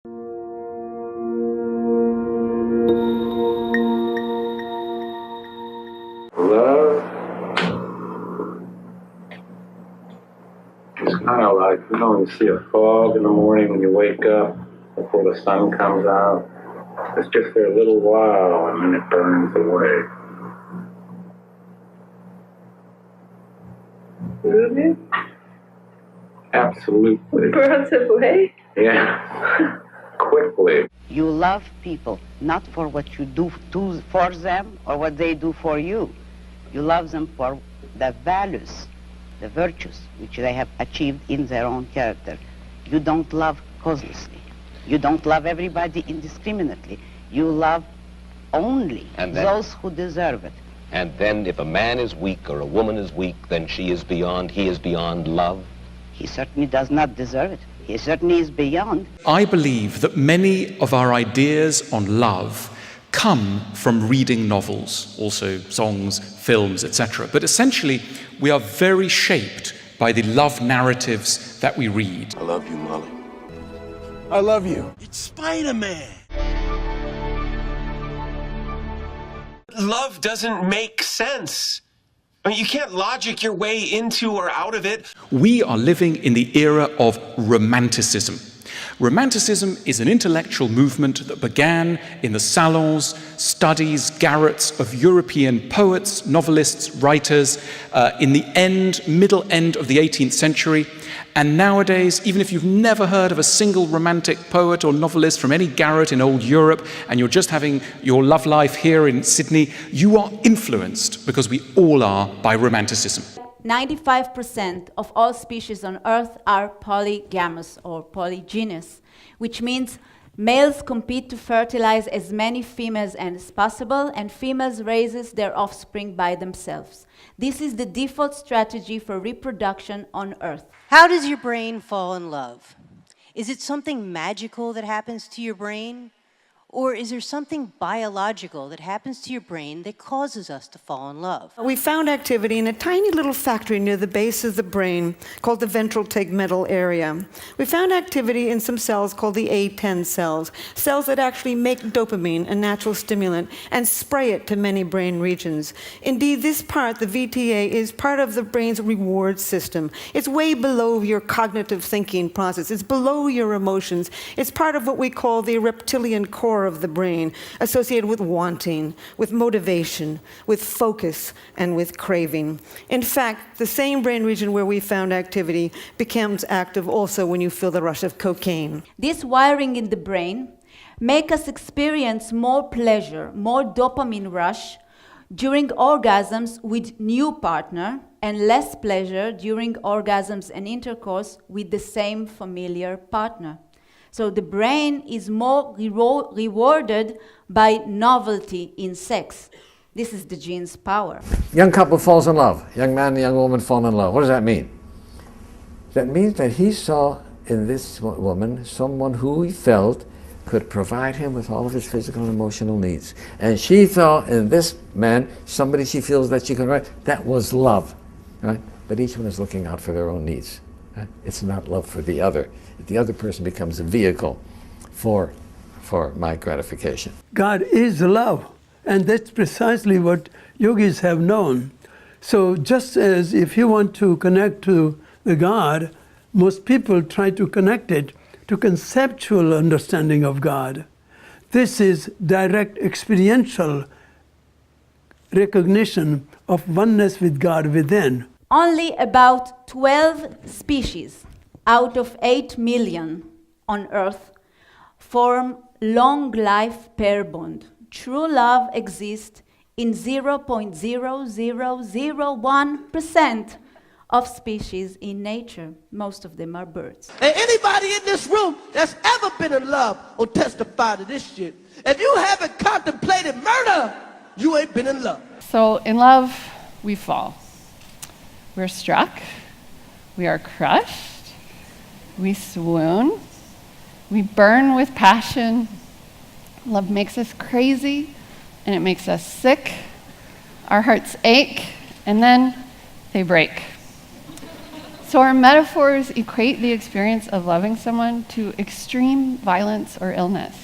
Love is kind of like, you see a fog in the morning when you wake up before the sun comes out. It's just for a little while and then it burns away. Really? Absolutely. Burns away? Yeah. Quickly. You love people not for what you do for them or what they do for you. You love them for the values, the virtues which they have achieved in their own character. You don't love causelessly. You don't love everybody indiscriminately. You love only those who deserve it. And then if a man is weak or a woman is weak, then he is beyond love? He certainly does not deserve it. He certainly is beyond. I believe that many of our ideas on love come from reading novels, also songs, films, etc. But essentially, we are very shaped by the love narratives that we read. I love you, Molly. I love you. It's Spider-Man. Love doesn't make sense. I mean, you can't logic your way into or out of it. We are living in the era of romanticism. Romanticism is an intellectual movement that began in the salons, studies, garrets of European poets, novelists, writers in the middle end of the 18th century. And nowadays, even if you've never heard of a single romantic poet or novelist from any garret in old Europe, and you're just having your love life here in Sydney, you are influenced, because we all are, by romanticism. 95% of all species on Earth are polygamous or polygynous, which means males compete to fertilize as many females as possible, and females raises their offspring by themselves. This is the default strategy for reproduction on Earth. How does your brain fall in love? Is it something magical that happens to your brain? Or is there something biological that happens to your brain that causes us to fall in love? We found activity in a tiny little factory near the base of the brain called the ventral tegmental area. We found activity in some cells called the A10 cells, cells that actually make dopamine, a natural stimulant, and spray it to many brain regions. Indeed, this part, the VTA, is part of the brain's reward system. It's way below your cognitive thinking process. It's below your emotions. It's part of what we call the reptilian core of the brain, associated with wanting, with motivation, with focus, and with craving. In fact, the same brain region where we found activity becomes active also when you feel the rush of cocaine. This wiring in the brain make us experience more pleasure, more dopamine rush during orgasms with new partner, and less pleasure during orgasms and intercourse with the same familiar partner. So the brain is more rewarded by novelty in sex. This is the gene's power. Young couple falls in love. Young man and young woman fall in love. What does that mean? That means that he saw in this woman someone who he felt could provide him with all of his physical and emotional needs. And she saw in this man somebody she feels that she can write. That was love, right? But each one is looking out for their own needs. Right? It's not love for the other. The other person becomes a vehicle for my gratification. God is love, and that's precisely what yogis have known. So just as if you want to connect to the God, most people try to connect it to conceptual understanding of God. This is direct experiential recognition of oneness with God within. Only about 12 species out of 8 million on Earth form long life pair bond. True love exists in 0.0001% of species in nature. Most of them are birds. And anybody in this room that's ever been in love will testify to this shit. If you haven't contemplated murder, you ain't been in love. So in love, we fall. We're struck, we are crushed, we swoon, we burn with passion. Love makes us crazy, and it makes us sick. Our hearts ache, and then they break. So our metaphors equate the experience of loving someone to extreme violence or illness.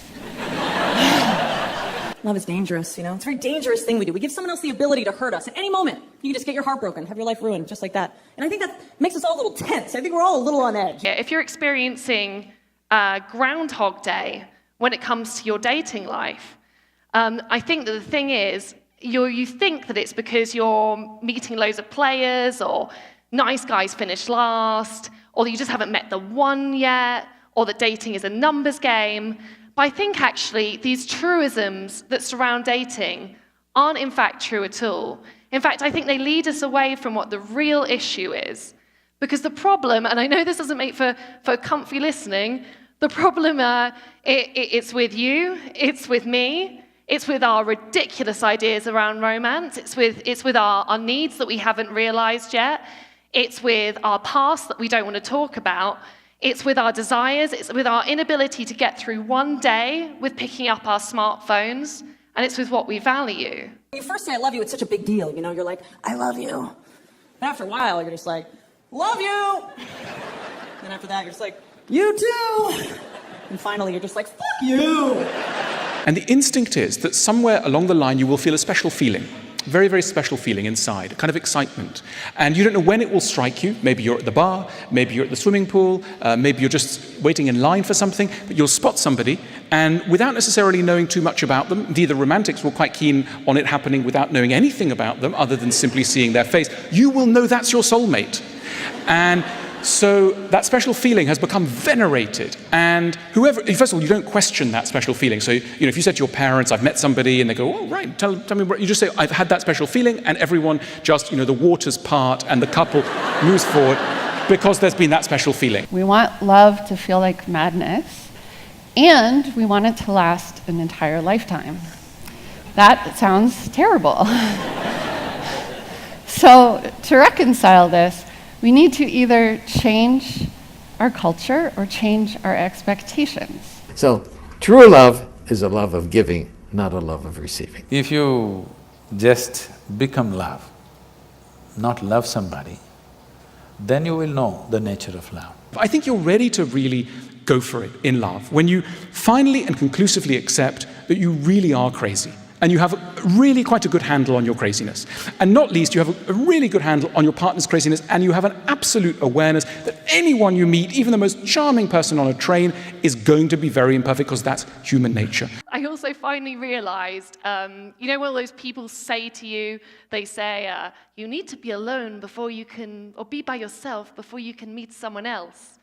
Love is dangerous, you know? It's a very dangerous thing we do. We give someone else the ability to hurt us. At any moment, you can just get your heart broken, have your life ruined, just like that. And I think that makes us all a little tense. I think we're all a little on edge. Yeah, if you're experiencing Groundhog Day when it comes to your dating life, I think that the thing is, you think that it's because you're meeting loads of players, or nice guys finish last, or that you just haven't met the one yet, or that dating is a numbers game. But I think actually these truisms that surround dating aren't in fact true at all. In fact, I think they lead us away from what the real issue is. Because the problem, and I know this doesn't make for comfy listening, the problem, it's with you, it's with me, it's with our ridiculous ideas around romance, it's with our needs that we haven't realized yet, it's with our past that we don't want to talk about, it's with our desires, it's with our inability to get through one day with picking up our smartphones, and it's with what we value. When you first say I love you, it's such a big deal, you know? You're like, I love you. And after a while, you're just like, love you! And after that, you're just like, you too! And finally, you're just like, fuck you! And the instinct is that somewhere along the line you will feel a special feeling. Very, very special feeling inside, a kind of excitement. And you don't know when it will strike you. Maybe you're at the bar, maybe you're at the swimming pool, maybe you're just waiting in line for something, but you'll spot somebody, and without necessarily knowing too much about them, indeed the romantics were quite keen on it happening without knowing anything about them other than simply seeing their face, you will know that's your soulmate. And so that special feeling has become venerated, and whoever, first of all, you don't question that special feeling. So, if you said to your parents, I've met somebody, and they go, oh, right, tell me what, you just say, I've had that special feeling, and everyone just, the waters part, and the couple moves forward, because there's been that special feeling. We want love to feel like madness, and we want it to last an entire lifetime. That sounds terrible. So, to reconcile this, we need to either change our culture or change our expectations. So, true love is a love of giving, not a love of receiving. If you just become love, not love somebody, then you will know the nature of love. I think you're ready to really go for it in love when you finally and conclusively accept that you really are crazy. And you have really quite a good handle on your craziness. And not least, you have a really good handle on your partner's craziness, and you have an absolute awareness that anyone you meet, even the most charming person on a train, is going to be very imperfect, because that's human nature. I also finally realized, what those people say to you? They say, you need to be alone before you can, or be by yourself before you can meet someone else.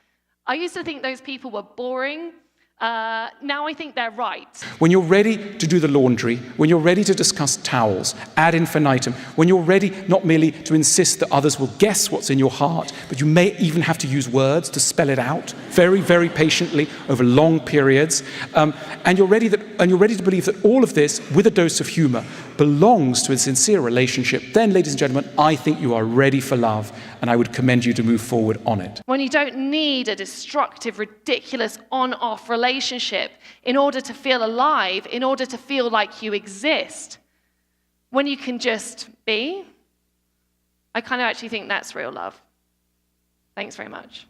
I used to think those people were boring. Now I think they're right. When you're ready to do the laundry, when you're ready to discuss towels ad infinitum, when you're ready not merely to insist that others will guess what's in your heart, but you may even have to use words to spell it out very, very patiently over long periods, and you're ready to believe that all of this, with a dose of humor, belongs to a sincere relationship, then, ladies and gentlemen, I think you are ready for love, and I would commend you to move forward on it. When you don't need a destructive, ridiculous, on-off relationship in order to feel alive, in order to feel like you exist, when you can just be, I kind of actually think that's real love. Thanks very much.